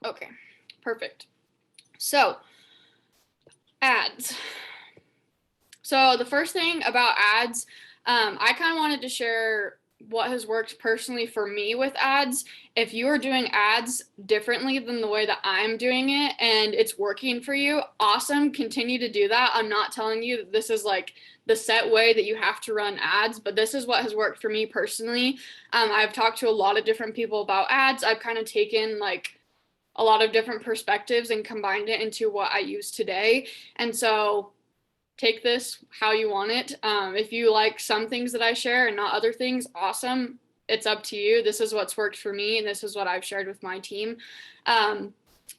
Okay, perfect. So, ads. So the first thing about ads, I kind of wanted to share what has worked personally for me with ads. If you are doing ads differently than the way that I'm doing it and it's working for you, awesome. Continue to do that. I'm not telling you that this is like the set way that you have to run ads, but this is what has worked for me personally. I've talked to a lot of different people about ads. I've kind of taken like a lot of different perspectives and combined it into what I use today. And so take this how you want it. If you like some things that I share and not other things, awesome. It's up to you. This is what's worked for me, and this is what I've shared with my team.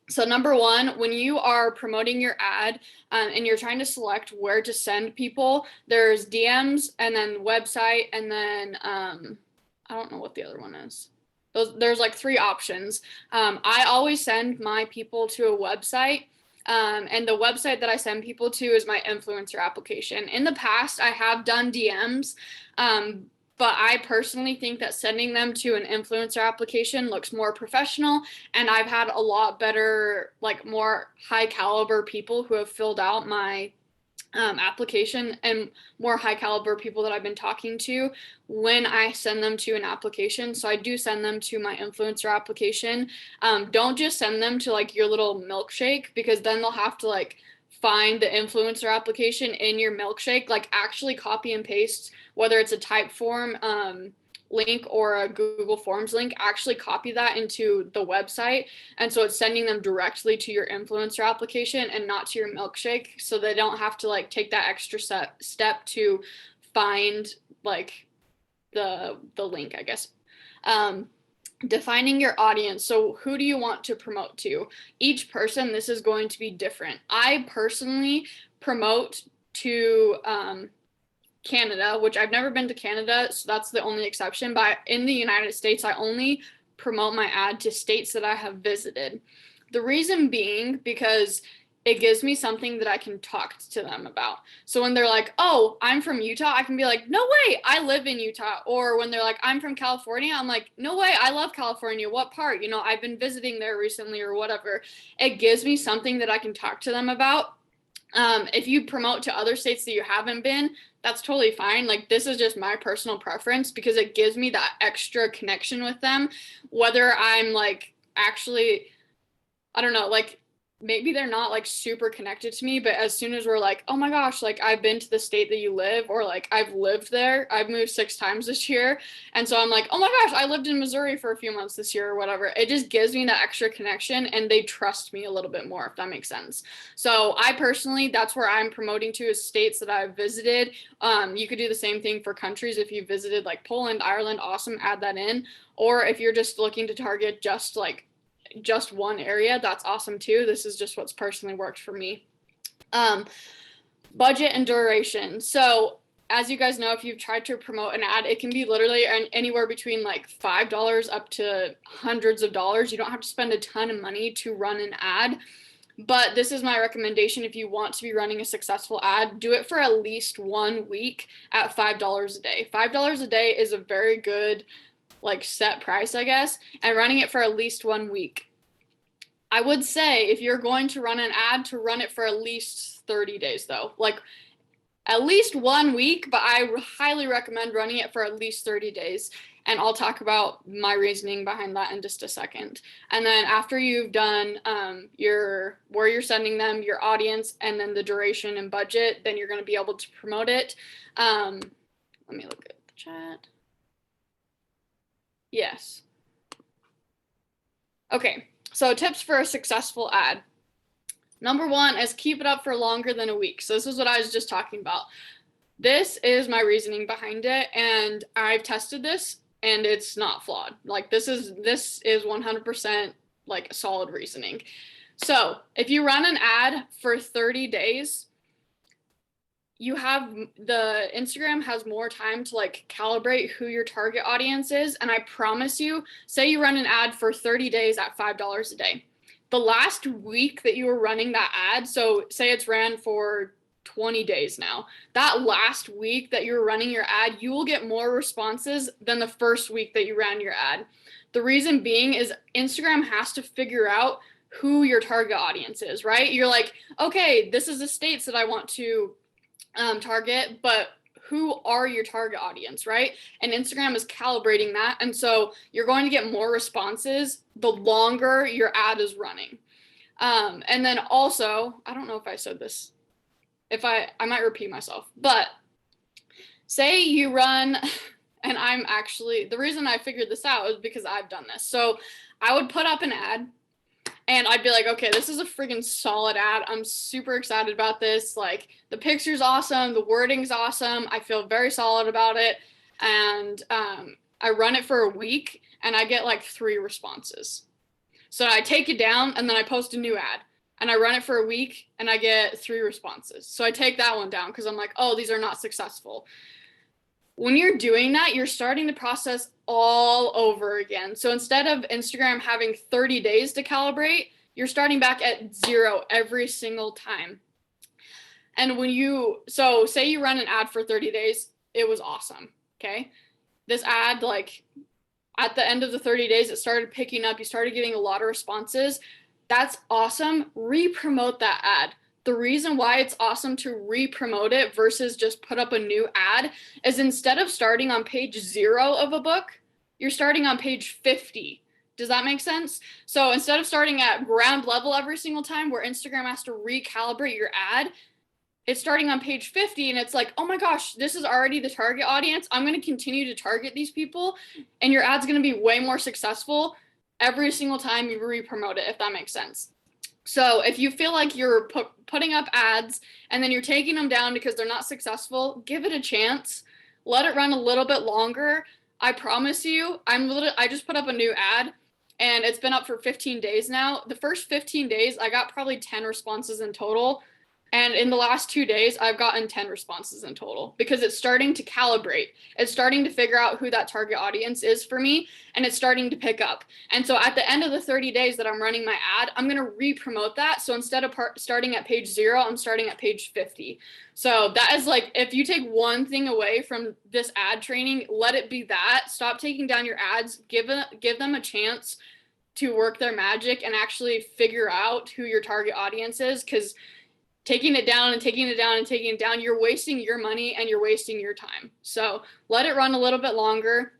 So number one, when you are promoting your ad and you're trying to select where to send people, there's DMs and then website and then I don't know what the other one is. There's like three options. I always send my people to a website. And the website that I send people to is my influencer application. In the past, I have done DMs, but I personally think that sending them to an influencer application looks more professional. And I've had a lot better, like more high caliber people who have filled out my application and more high caliber people that I've been talking to when I send them to an application. So I do send them to my influencer application. Don't just send them to like your little milkshake, because then they'll have to like find the influencer application in your milkshake. Like actually copy and paste, whether it's a Typeform link or a Google Forms link, actually copy that into the website. And so it's sending them directly to your influencer application and not to your milkshake. So they don't have to like take that extra step to find like the link, I guess. Defining your audience. So who do you want to promote to? Each person, this is going to be different. I personally promote to Canada, which I've never been to Canada, so that's the only exception. But in the United States, I only promote my ad to states that I have visited. The reason being because it gives me something that I can talk to them about. So when they're like, oh, I'm from Utah, I can be like, no way, I live in Utah. Or when they're like, I'm from California, I'm like, no way, I love California. What part? You know, I've been visiting there recently or whatever. It gives me something that I can talk to them about. If you promote to other states that you haven't been, that's totally fine. Like this is just my personal preference because it gives me that extra connection with them, whether I'm like actually, I don't know, like maybe they're not like super connected to me, but as soon as we're like, oh my gosh, like I've been to the state that you live, or like I've lived there, I've moved 6 times this year. And so I'm like, oh my gosh, I lived in Missouri for a few months this year or whatever. It just gives me that extra connection and they trust me a little bit more, if that makes sense. So I personally, that's where I'm promoting to, is states that I've visited. You could do the same thing for countries. If you visited like Poland, Ireland, awesome, add that in. Or if you're just looking to target just one area, that's awesome too. This is just what's personally worked for me. Budget and duration. So as you guys know, if you've tried to promote an ad, it can be literally anywhere between like $5 up to hundreds of dollars. You don't have to spend a ton of money to run an ad. But this is my recommendation. If you want to be running a successful ad, do it for at least 1 week at $5 a day. $5 a day is a very good like set price, I guess, and running it for at least 1 week. I would say if you're going to run an ad, to run it for at least 30 days though. Like at least 1 week, but I highly recommend running it for at least 30 days. And I'll talk about my reasoning behind that in just a second. And then after you've done where you're sending them, your audience, and then the duration and budget, then you're going to be able to promote it. Let me look at the chat. Yes. Okay, so tips for a successful ad. Number one is keep it up for longer than a week. So this is what I was just talking about. This is my reasoning behind it, and I've tested this, and it's not flawed. Like this is 100% like solid reasoning. So if you run an ad for 30 days, the Instagram has more time to like calibrate who your target audience is. And I promise you, say you run an ad for 30 days at $5 a day. The last week that you were running that ad, so say it's ran for 20 days now. That last week that you're running your ad, you will get more responses than the first week that you ran your ad. The reason being is Instagram has to figure out who your target audience is, right? You're like, okay, this is the states that I want to target, but who are your target audience, right? And Instagram is calibrating that. And so you're going to get more responses the longer your ad is running. And then also, I don't know if I said this, if I might repeat myself, but say you run, and I'm actually, the reason I figured this out is because I've done this. So I would put up an ad and I'd be like, okay, this is a freaking solid ad. I'm super excited about this. Like, the picture's awesome. The wording's awesome. I feel very solid about it. And I run it for a week and I get like 3 responses. So I take it down and then I post a new ad and I run it for a week and I get 3 responses. So I take that one down because I'm like, oh, these are not successful. When you're doing that, you're starting the process all over again. So instead of Instagram having 30 days to calibrate, you're starting back at 0 every single time. And when so say you run an ad for 30 days, it was awesome, okay? This ad, like, at the end of the 30 days, it started picking up. You started getting a lot of responses. That's awesome. Re-promote that ad. The reason why it's awesome to re-promote it versus just put up a new ad is instead of starting on page 0 of a book, you're starting on page 50. Does that make sense? So instead of starting at ground level every single time where Instagram has to recalibrate your ad, it's starting on page 50 and it's like, oh my gosh, this is already the target audience. I'm going to continue to target these people and your ad's going to be way more successful every single time you re-promote it, if that makes sense. So if you feel like you're putting up ads and then you're taking them down because they're not successful, give it a chance. Let it run a little bit longer. I promise you, I just put up a new ad and it's been up for 15 days now. The first 15 days, I got probably 10 responses in total. And in the last 2 days, I've gotten 10 responses in total because it's starting to calibrate. It's starting to figure out who that target audience is for me, and it's starting to pick up. And so at the end of the 30 days that I'm running my ad, I'm going to re-promote that. So instead of starting at page 0, I'm starting at page 50. So that is like, if you take one thing away from this ad training, let it be that. Stop taking down your ads. Give them a chance to work their magic and actually figure out who your target audience is, because taking it down and taking it down and taking it down, you're wasting your money and you're wasting your time. So let it run a little bit longer.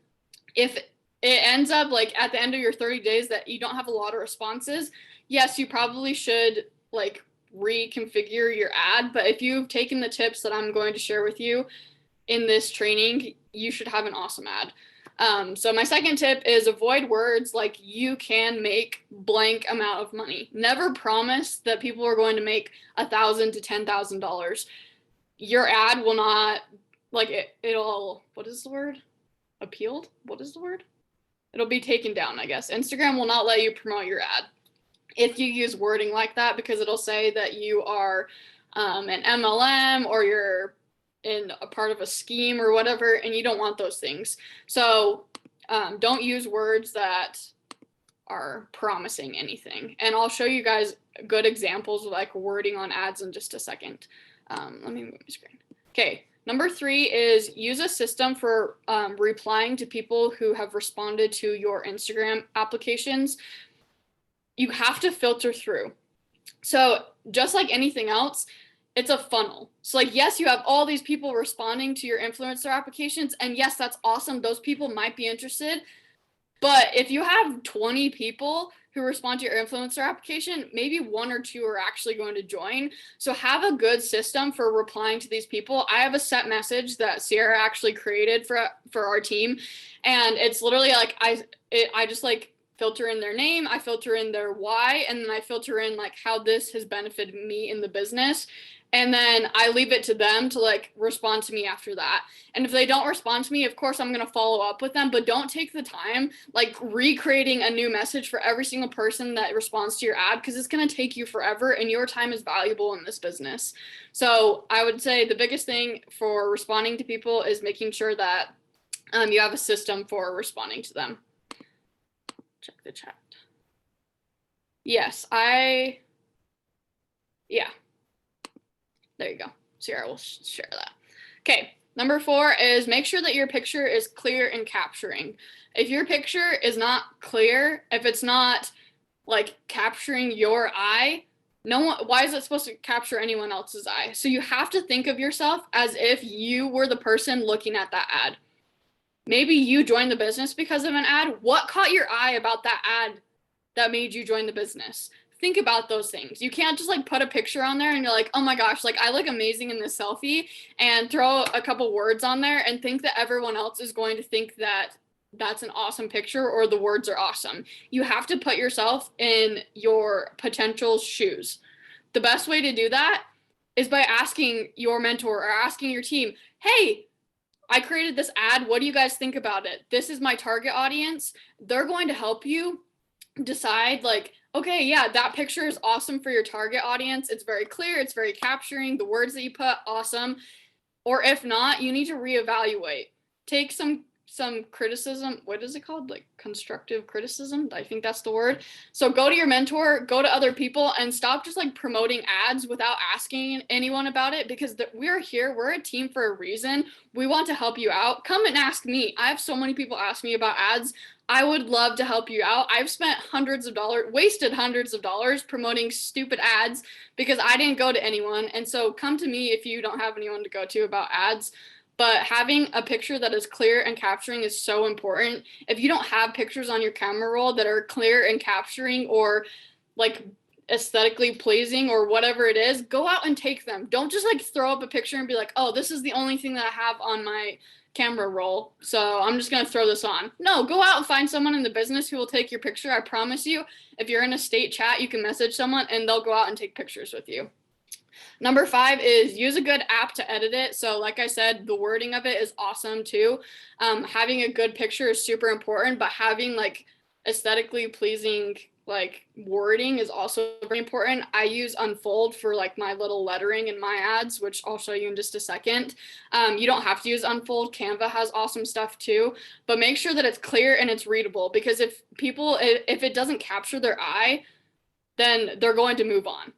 If it ends up like at the end of your 30 days that you don't have a lot of responses, yes, you probably should like reconfigure your ad. But if you've taken the tips that I'm going to share with you in this training, you should have an awesome ad. So my second tip is avoid words like you can make blank amount of money. Never promise that people are going to make $1,000 to $10,000. Your ad will not, like, it'll, what is the word? Appealed? What is the word? It'll be taken down, I guess. Instagram will not let you promote your ad if you use wording like that, because it'll say that you are an MLM or you're in a part of a scheme or whatever, and you don't want those things. So don't use words that are promising anything. And I'll show you guys good examples of like wording on ads in just a second. Let me move my screen. Okay, number 3 is use a system for replying to people who have responded to your Instagram applications. You have to filter through. So just like anything else, it's a funnel. So like, yes, you have all these people responding to your influencer applications. And yes, that's awesome. Those people might be interested. But if you have 20 people who respond to your influencer application, maybe 1 or 2 are actually going to join. So have a good system for replying to these people. I have a set message that Sierra actually created for our team. And it's literally like, I just like filter in their name, I filter in their why, and then I filter in like how this has benefited me in the business. And then I leave it to them to like respond to me after that. And if they don't respond to me, of course, I'm going to follow up with them, but don't take the time like recreating a new message for every single person that responds to your ad, because it's going to take you forever and your time is valuable in this business. So I would say the biggest thing for responding to people is making sure that you have a system for responding to them. Check the chat. Yes, yeah. There you go. So here, we'll share that. Okay, number 4 is make sure that your picture is clear and capturing. If your picture is not clear, if it's not like capturing your eye, why is it supposed to capture anyone else's eye? So you have to think of yourself as if you were the person looking at that ad. Maybe you joined the business because of an ad. What caught your eye about that ad that made you join the business? Think about those things. You can't just like put a picture on there and you're like, oh my gosh, like I look amazing in this selfie, and throw a couple words on there and think that everyone else is going to think that that's an awesome picture or the words are awesome. You have to put yourself in your potential shoes. The best way to do that is by asking your mentor or asking your team, hey, I created this ad. What do you guys think about it? This is my target audience. They're going to help you decide like, okay, yeah, that picture is awesome for your target audience. It's very clear. It's very capturing. The words that you put, awesome. Or if not, you need to reevaluate. Take some criticism. What is it called? Like constructive criticism. I think that's the word. So go to your mentor, go to other people, and stop just like promoting ads without asking anyone about it, because we're here. We're a team for a reason. We want to help you out. Come and ask me. I have so many people ask me about ads. I would love to help you out. I've spent wasted hundreds of dollars promoting stupid ads because I didn't go to anyone. And so come to me if you don't have anyone to go to about ads. But having a picture that is clear and capturing is so important. If you don't have pictures on your camera roll that are clear and capturing or like aesthetically pleasing or whatever it is, go out and take them. Don't just like throw up a picture and be like, oh, this is the only thing that I have on my camera roll, so I'm just gonna throw this on. No, go out and find someone in the business who will take your picture. I promise you, if you're in a state chat, you can message someone and they'll go out and take pictures with you. Number 5 is use a good app to edit it. So like I said, the wording of it is awesome too. Having a good picture is super important, but having like aesthetically pleasing like wording is also very important. I use Unfold for like my little lettering in my ads, which I'll show you in just a second. You don't have to use Unfold. Canva has awesome stuff too, but make sure that it's clear and it's readable, because if it doesn't capture their eye, then they're going to move on.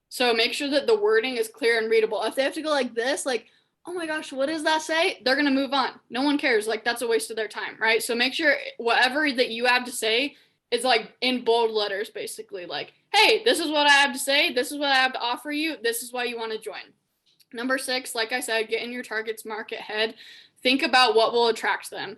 So make sure that the wording is clear and readable. If they have to go like this, like, oh my gosh, what does that say? They're going to move on. No one cares. Like, that's a waste of their time, right? So make sure whatever that you have to say is like in bold letters, basically like, hey, this is what I have to say. This is what I have to offer you. This is why you want to join. Number 6, like I said, get in your target's market head. Think about what will attract them.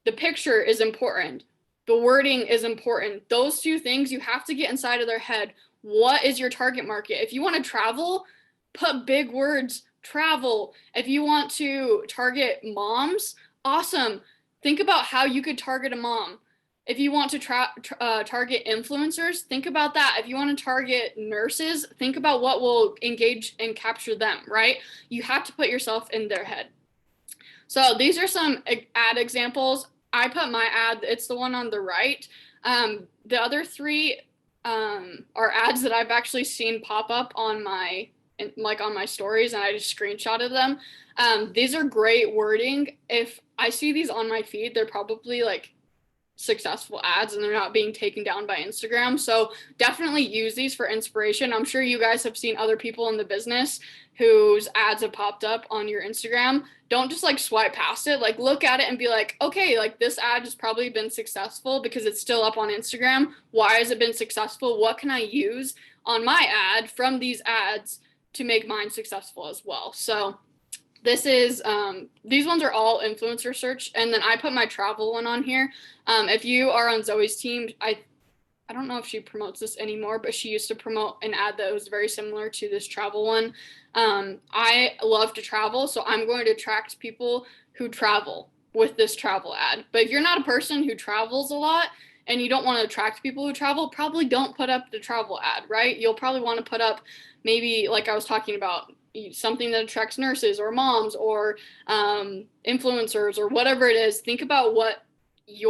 The picture is important. The wording is important. Those 2 things, you have to get inside of their head. What is your target market? If you want to travel, put big words, travel. If you want to target moms, awesome. Think about how you could target a mom. If you want to target influencers, think about that. If you want to target nurses, think about what will engage and capture them, right? You have to put yourself in their head. So these are some ad examples. I put my ad, it's the one on the right. The other 3 are ads that I've actually seen pop up on my stories, and I just screenshotted them. These are great wording. If I see these on my feed, they're probably like successful ads and they're not being taken down by Instagram. So definitely use these for inspiration. I'm sure you guys have seen other people in the business whose ads have popped up on your Instagram. Don't just like swipe past it. Like look at it and be like, okay, like this ad has probably been successful because it's still up on Instagram. Why has it been successful? What can I use on my ad from these ads to make mine successful as well? So this is, these ones are all influencer search. And then I put my travel one on here. If you are on Zoe's team, I don't know if she promotes this anymore, but she used to promote an ad that was very similar to this travel one. I love to travel, so I'm going to attract people who travel with this travel ad. But if you're not a person who travels a lot and you don't want to attract people who travel, probably don't put up the travel ad, right? You'll probably want to put up maybe, like I was talking about, something that attracts nurses or moms or influencers or whatever it is. Think about what you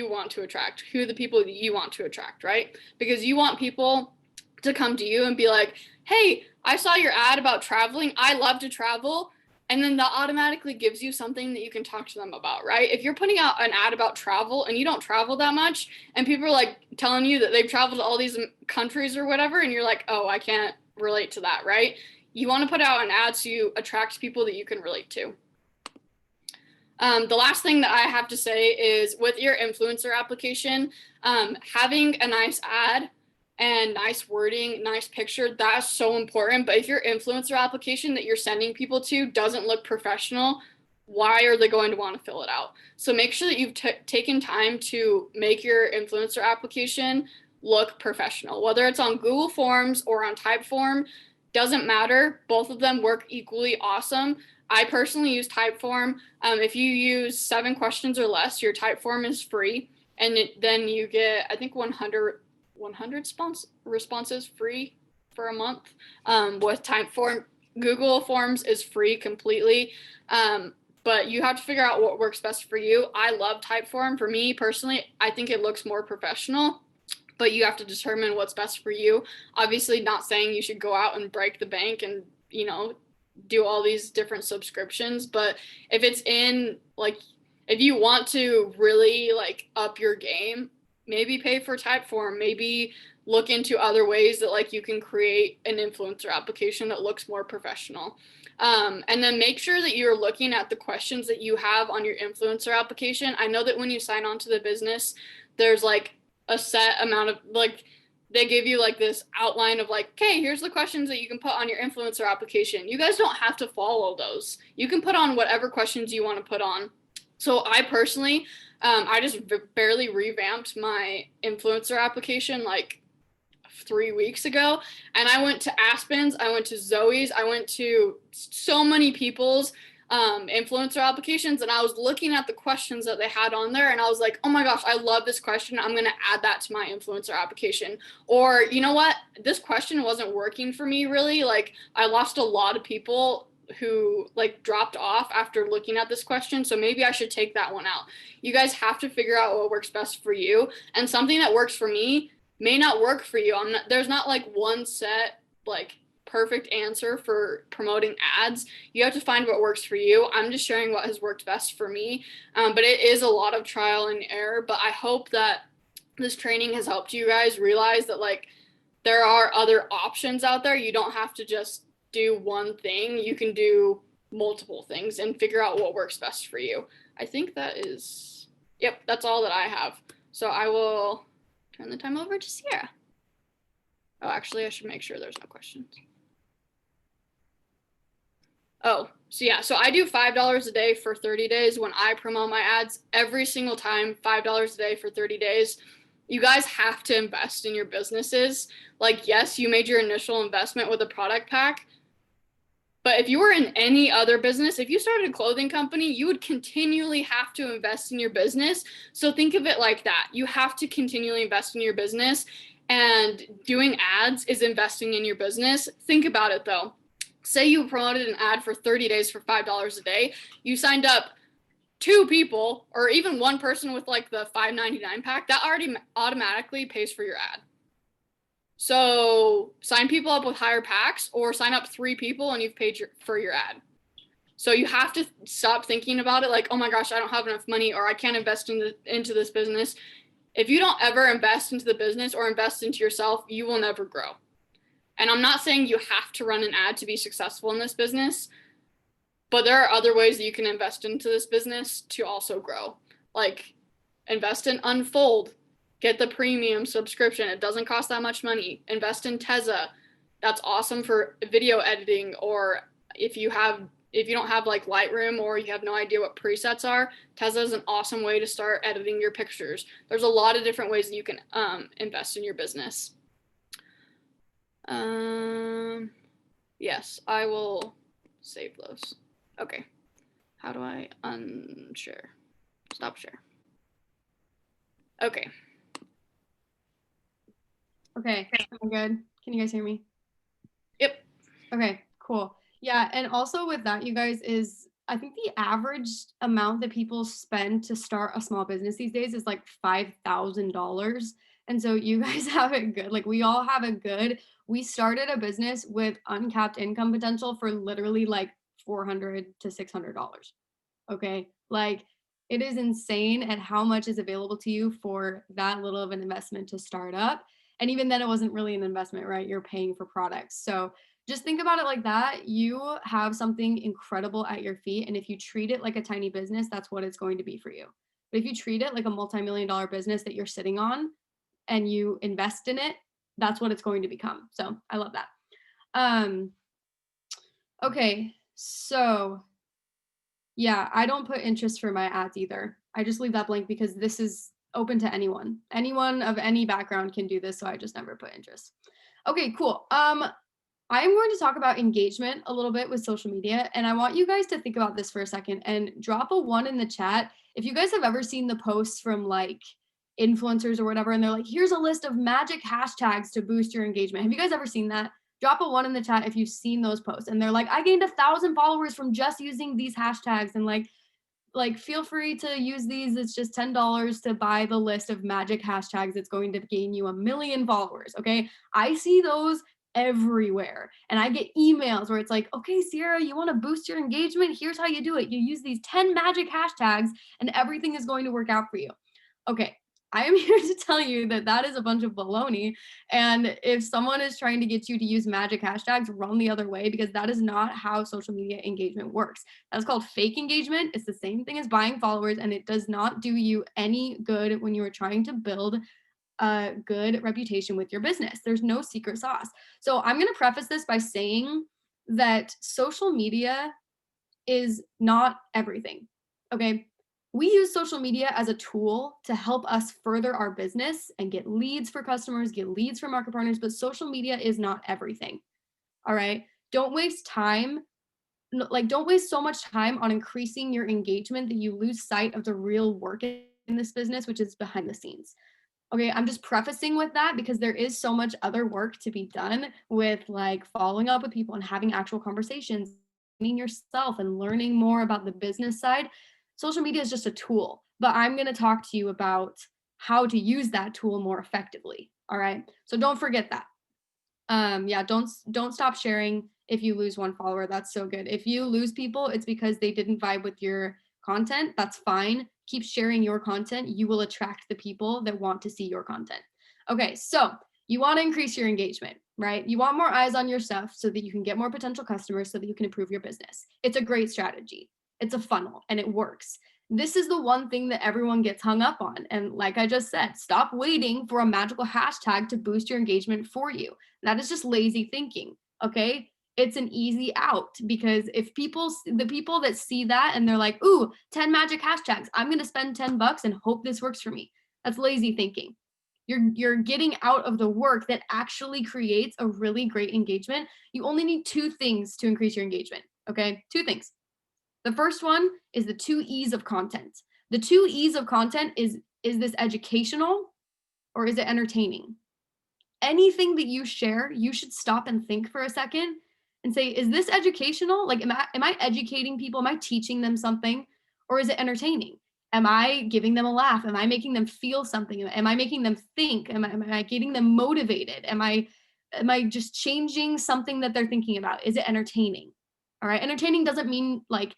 want to attract, who the people that you want to attract, right? Because you want people to come to you and be like, hey, I saw your ad about traveling. I love to travel. And then that automatically gives you something that you can talk to them about, right? If you're putting out an ad about travel and you don't travel that much and people are like telling you that they've traveled to all these countries or whatever, and you're like, oh, I can't relate to that, right? You want to put out an ad so you attract people that you can relate to. The last thing that I have to say is with your influencer application, having a nice ad and nice wording, nice picture, that's so important. But if your influencer application that you're sending people to doesn't look professional, why are they going to want to fill it out? So make sure that you've taken time to make your influencer application look professional, whether it's on Google Forms or on Typeform, doesn't matter. Both of them work equally awesome. I personally use Typeform. If you use 7 questions or less, your Typeform is free. And then you get, I think, 100 responses free for a month. With Typeform, Google Forms is free completely. But you have to figure out what works best for you. I love Typeform. For me personally, I think it looks more professional, but you have to determine what's best for you. Obviously, not saying you should go out and break the bank and, you know, do all these different subscriptions, but if it's in, like, if you want to really like up your game, maybe pay for Typeform, maybe look into other ways that like you can create an influencer application that looks more professional. And then make sure that you're looking at the questions that you have on your influencer application. I know that when you sign on to the business, there's like a set amount of, like, they give you like this outline of like, okay, here's the questions that you can put on your influencer application. You guys don't have to follow those. You can put on whatever questions you want to put on. So I personally, I just barely revamped my influencer application like 3 weeks ago. And I went to Aspen's, I went to Zoe's, I went to so many people's influencer applications, and I was looking at the questions that they had on there, and I was like, oh my gosh, I love this question. I'm going to add that to my influencer application. Or, you know what, this question wasn't working for me really. Like, I lost a lot of people who like dropped off after looking at this question, so maybe I should take that one out. You guys have to figure out what works best for you, and something that works for me may not work for you. There's not like one set like perfect answer for promoting ads. You have to find what works for you. I'm just sharing what has worked best for me, but it is a lot of trial and error. But I hope that this training has helped you guys realize that like there are other options out there. You don't have to just do one thing. You can do multiple things and figure out what works best for you. I think that is, yep, that's all that I have. So I will turn the time over to Sierra. Oh, actually, I should make sure there's no questions. Oh, so yeah, so I do $5 a day for 30 days when I promote my ads every single time, $5 a day for 30 days. You guys have to invest in your businesses. Like, yes, you made your initial investment with a product pack, but if you were in any other business, if you started a clothing company, you would continually have to invest in your business. So think of it like that. You have to continually invest in your business, and doing ads is investing in your business. Think about it though. Say you promoted an ad for 30 days for $5 a day. You signed up 2 people or even 1 person with like the $5.99 pack. That already automatically pays for your ad. So sign people up with higher packs, or sign up 3 people and you've paid for your ad. So you have to stop thinking about it like, oh my gosh, I don't have enough money, or I can't invest into this business. If you don't ever invest into the business or invest into yourself, you will never grow. And I'm not saying you have to run an ad to be successful in this business, but there are other ways that you can invest into this business to also grow. Like, invest in Unfold, get the premium subscription. It doesn't cost that much money. Invest in Tezza. That's awesome for video editing, or if you don't have like Lightroom or you have no idea what presets are, Tezza is an awesome way to start editing your pictures. There's a lot of different ways that you can invest in your business. Yes, I will save those. Okay. How do I unshare? Stop share. Okay. Okay, I'm good. Can you guys hear me? Yep. Okay, cool. Yeah, and also with that, you guys, is I think the average amount that people spend to start a small business these days is like $5,000. And so you guys have it good. Like, we all have it good. We started a business with uncapped income potential for literally like $400 to $600. Okay, like, it is insane at how much is available to you for that little of an investment to start up. And even then, it wasn't really an investment, right? You're paying for products. So just think about it like that. You have something incredible at your feet. And if you treat it like a tiny business, that's what it's going to be for you. But if you treat it like a multi-million dollar business that you're sitting on and you invest in it, that's what it's going to become. So I love that. Um, okay. So yeah, I don't put interest for my ads either. I just leave that blank because this is open to anyone. Anyone of any background can do this, so I just never put interest. Okay, cool. I am going to talk about engagement a little bit with social media, and I want you guys to think about this for a second and drop a 1 in the chat if you guys have ever seen the posts from like influencers or whatever, and they're like, here's a list of magic hashtags to boost your engagement. Have you guys ever seen that? Drop a 1 in the chat if you've seen those posts. And they're like, I gained 1,000 followers from just using these hashtags. And like feel free to use these. It's just $10 to buy the list of magic hashtags. It's going to gain you 1,000,000 followers. Okay. I see those everywhere. And I get emails where it's like, okay, Sierra, you want to boost your engagement? Here's how you do it. You use these 10 magic hashtags and everything is going to work out for you. Okay. I am here to tell you that that is a bunch of baloney. And if someone is trying to get you to use magic hashtags, run the other way, because that is not how social media engagement works. That's called fake engagement. It's the same thing as buying followers, and it does not do you any good when you are trying to build a good reputation with your business. There's no secret sauce. So I'm going to preface this by saying that social media is not everything. Okay. We use social media as a tool to help us further our business and get leads for customers, get leads for market partners, but social media is not everything. All right. Don't waste time. Don't waste so much time on increasing your engagement that you lose sight of the real work in this business, which is behind the scenes. Okay, I'm just prefacing with that because there is so much other work to be done with like following up with people and having actual conversations, training yourself and learning more about the business side. Social media is just a tool, but I'm going to talk to you about how to use that tool more effectively. All right. So don't forget that. Yeah, don't stop sharing if you lose 1 follower. That's so good. If you lose people, it's because they didn't vibe with your content. That's fine. Keep sharing your content. You will attract the people that want to see your content. Okay, so you want to increase your engagement, right? You want more eyes on your stuff so that you can get more potential customers so that you can improve your business. It's a great strategy. It's a funnel and it works. This is the one thing that everyone gets hung up on. And like I just said, stop waiting for a magical hashtag to boost your engagement for you. That is just lazy thinking. Okay. It's an easy out because if the people that see that and they're like, ooh, 10 magic hashtags, I'm going to spend $10 and hope this works for me. That's lazy thinking. You're getting out of the work that actually creates a really great engagement. You only need 2 things to increase your engagement. Okay. 2 things. The first one is the 2 E's of content. The 2 E's of content is this educational or is it entertaining? Anything that you share, you should stop and think for a second and say, is this educational? Like, am I educating people? Am I teaching them something? Or is it entertaining? Am I giving them a laugh? Am I making them feel something? Am I making them think? Am I getting them motivated? Am I just changing something that they're thinking about? Is it entertaining? All right. Entertaining doesn't mean like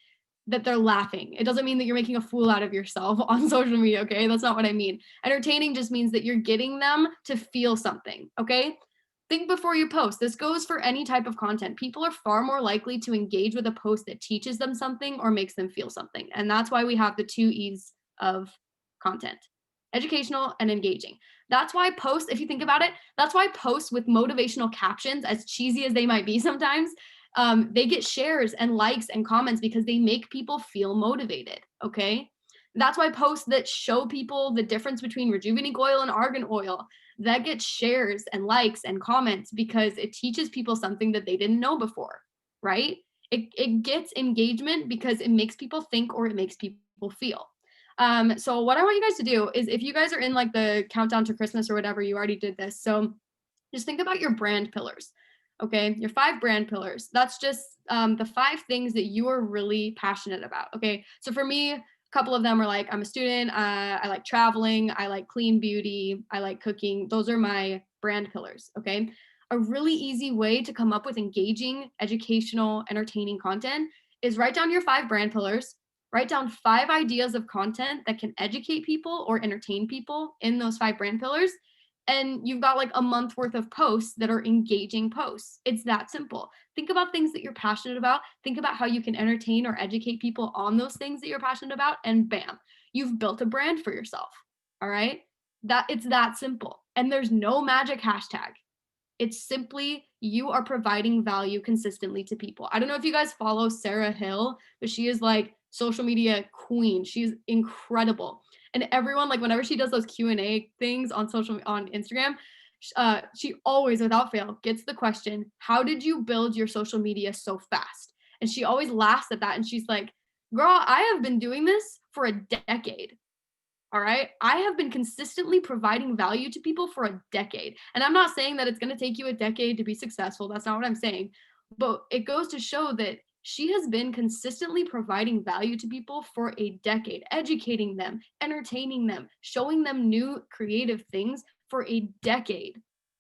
that they're laughing. It doesn't mean that you're making a fool out of yourself on social media, okay? That's not what I mean. Entertaining just means that you're getting them to feel something, okay? Think before you post. This goes for any type of content. People are far more likely to engage with a post that teaches them something or makes them feel something. And that's why we have the 2 E's of content: educational and engaging. That's why posts, if you think about it, that's why posts with motivational captions, as cheesy as they might be sometimes, they get shares and likes and comments because they make people feel motivated. Okay. That's why posts that show people the difference between Rejuvenate oil and argan oil, that gets shares and likes and comments because it teaches people something that they didn't know before, right? It gets engagement because it makes people think or it makes people feel. So what I want you guys to do is, if you guys are in like the countdown to Christmas or whatever, you already did this. So just think about your brand pillars. Okay, your 5 brand pillars. That's just the 5 things that you are really passionate about. Okay, so for me, a couple of them are like, I'm a student, I like traveling, I like clean beauty, I like cooking. Those are my brand pillars. Okay, a really easy way to come up with engaging, educational, entertaining content is write down your 5 brand pillars. Write down 5 ideas of content that can educate people or entertain people in those 5 brand pillars, and you've got like a month worth of posts that are engaging posts. It's that simple. Think about things that you're passionate about. Think about how you can entertain or educate people on those things that you're passionate about, and bam, you've built a brand for yourself. All right? It's that simple. And there's no magic hashtag. It's simply you are providing value consistently to people. I don't know if you guys follow Sarah Hill, but she is like social media queen. She's incredible. And everyone, like whenever she does those Q&A things on Instagram, she always, without fail, gets the question, how did you build your social media so fast? And she always laughs at that. And she's like, girl, I have been doing this for a decade. All right. I have been consistently providing value to people for a decade. And I'm not saying that it's going to take you a decade to be successful. That's not what I'm saying. But it goes to show that she has been consistently providing value to people for a decade, educating them, entertaining them, showing them new creative things for a decade.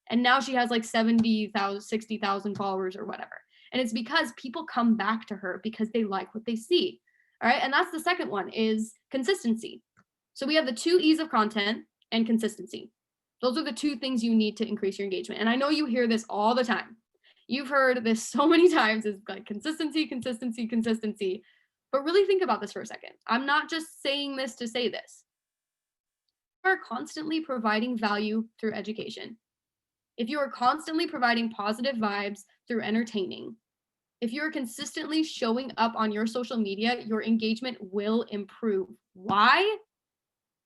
And now she has like 70,000, 60,000 followers or whatever. And it's because people come back to her because they like what they see. All right. And that's the second one, is consistency. So we have the 2 E's of content and consistency. Those are the 2 things you need to increase your engagement. And I know you hear this all the time. You've heard this so many times, is like consistency, consistency, consistency. But really think about this for a second. I'm not just saying this to say this. You are constantly providing value through education. If you are constantly providing positive vibes through entertaining, if you're consistently showing up on your social media, your engagement will improve. Why?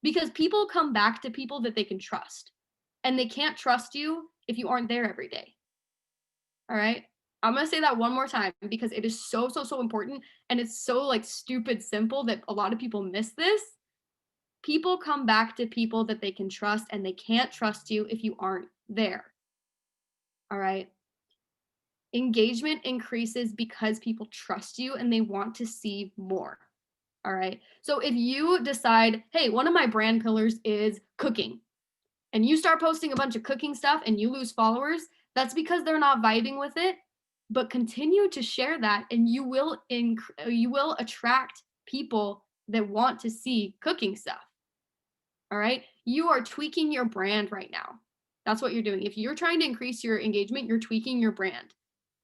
Because people come back to people that they can trust, and they can't trust you if you aren't there every day. All right. I'm going to say that one more time because it is so, so, so important. And it's so like stupid simple that a lot of people miss this. People come back to people that they can trust, and they can't trust you if you aren't there. All right. Engagement increases because people trust you and they want to see more. All right. So if you decide, hey, one of my brand pillars is cooking, and you start posting a bunch of cooking stuff and you lose followers, that's because they're not vibing with it. But continue to share that, and you will attract people that want to see cooking stuff. All right. You are tweaking your brand right now. That's what you're doing. If you're trying to increase your engagement, you're tweaking your brand.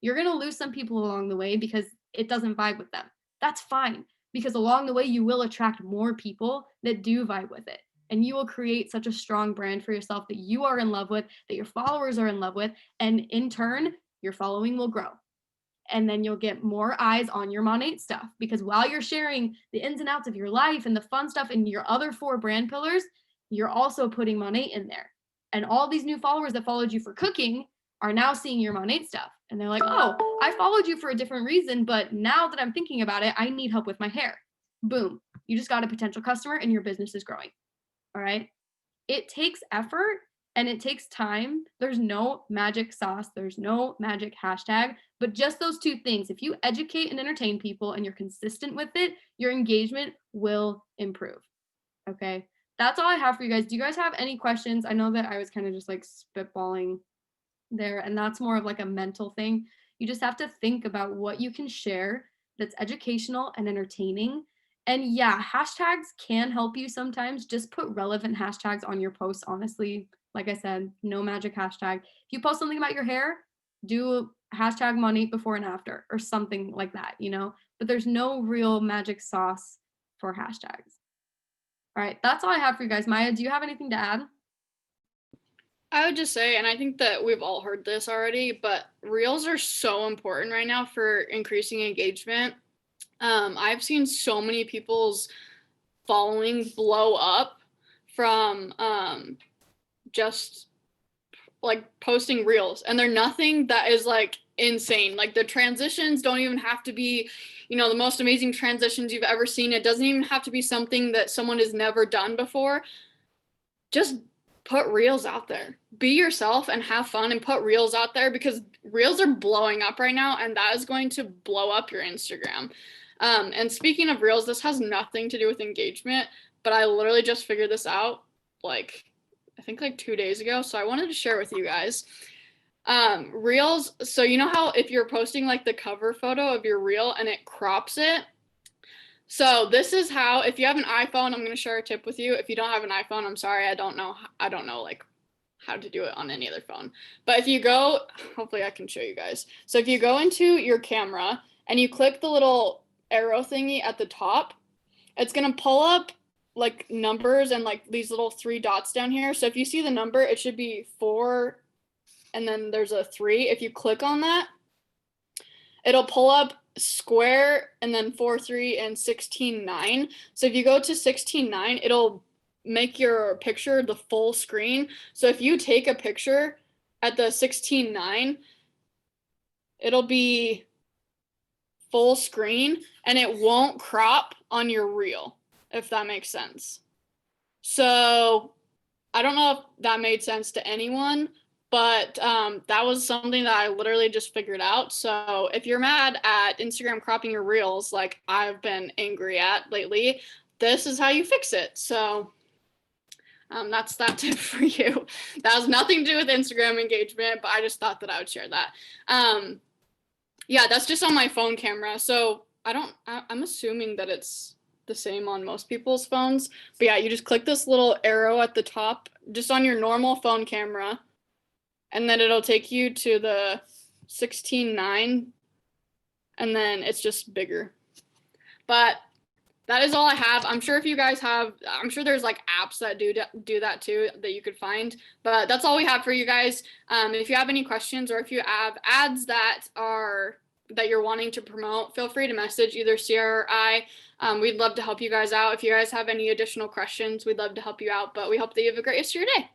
You're going to lose some people along the way because it doesn't vibe with them. That's fine, because along the way, you will attract more people that do vibe with it. And you will create such a strong brand for yourself that you are in love with, that your followers are in love with. And in turn, your following will grow. And then you'll get more eyes on your Monat stuff, because while you're sharing the ins and outs of your life and the fun stuff in your other 4 brand pillars, you're also putting Monat in there. And all these new followers that followed you for cooking are now seeing your Monat stuff. And they're like, oh, I followed you for a different reason, but now that I'm thinking about it, I need help with my hair. Boom. You just got a potential customer and your business is growing. All right. It takes effort and it takes time. There's no magic sauce. There's no magic hashtag, but just those 2 things. If you educate and entertain people and you're consistent with it, your engagement will improve. Okay. That's all I have for you guys. Do you guys have any questions? I know that I was kind of just like spitballing there, and that's more of like a mental thing. You just have to think about what you can share that's educational and entertaining. And yeah, hashtags can help you sometimes. Just put relevant hashtags on your posts, honestly. Like I said, no magic hashtag. If you post something about your hair, do hashtag Monat before and after or something like that, but there's no real magic sauce for hashtags. All right, that's all I have for you guys. Maya, do you have anything to add? I would just say, and I think that we've all heard this already, but reels are so important right now for increasing engagement. I've seen so many people's following blow up from just like posting reels, and they're nothing that is like insane. Like the transitions don't even have to be, the most amazing transitions you've ever seen. It doesn't even have to be something that someone has never done before. Just put reels out there. Be yourself and have fun and put reels out there, because reels are blowing up right now, and that is going to blow up your Instagram. And speaking of reels, this has nothing to do with engagement, but I literally just figured this out I think 2 days ago. So I wanted to share with you guys. Reels. So you know how if you're posting like the cover photo of your reel and it crops it, so this is how, if you have an iPhone, I'm going to share a tip with you. If you don't have an iPhone, I'm sorry, I don't know like how to do it on any other phone. But if you go, hopefully I can show you guys. So if you go into your camera and you click the little arrow thingy at the top, it's gonna pull up like numbers and like these little 3 dots down here. So if you see the number, it should be 4 and then there's a 3. If you click on that, it'll pull up square and then 4, 3 and 16, 9. So if you go to 16, 9, it'll make your picture the full screen. So if you take a picture at the 16, 9, it'll be full screen and it won't crop on your reel, if that makes sense. So I don't know if that made sense to anyone, but that was something that I literally just figured out. So if you're mad at Instagram cropping your reels, like I've been angry at lately, this is how you fix it. So that's that tip for you. That has nothing to do with Instagram engagement, but I just thought that I would share that. Yeah, that's just on my phone camera. So I'm assuming that it's the same on most people's phones. But yeah, you just click this little arrow at the top, just on your normal phone camera, and then it'll take you to the 16:9, and then it's just bigger. But that is all I have. I'm sure if you guys have, I'm sure there's like apps that do that too that you could find. But that's all we have for you guys. If you have any questions or if you have ads that you're wanting to promote, feel free to message either Sierra or I. We'd love to help you guys out. If you guys have any additional questions, we'd love to help you out. But we hope that you have a great rest of your day.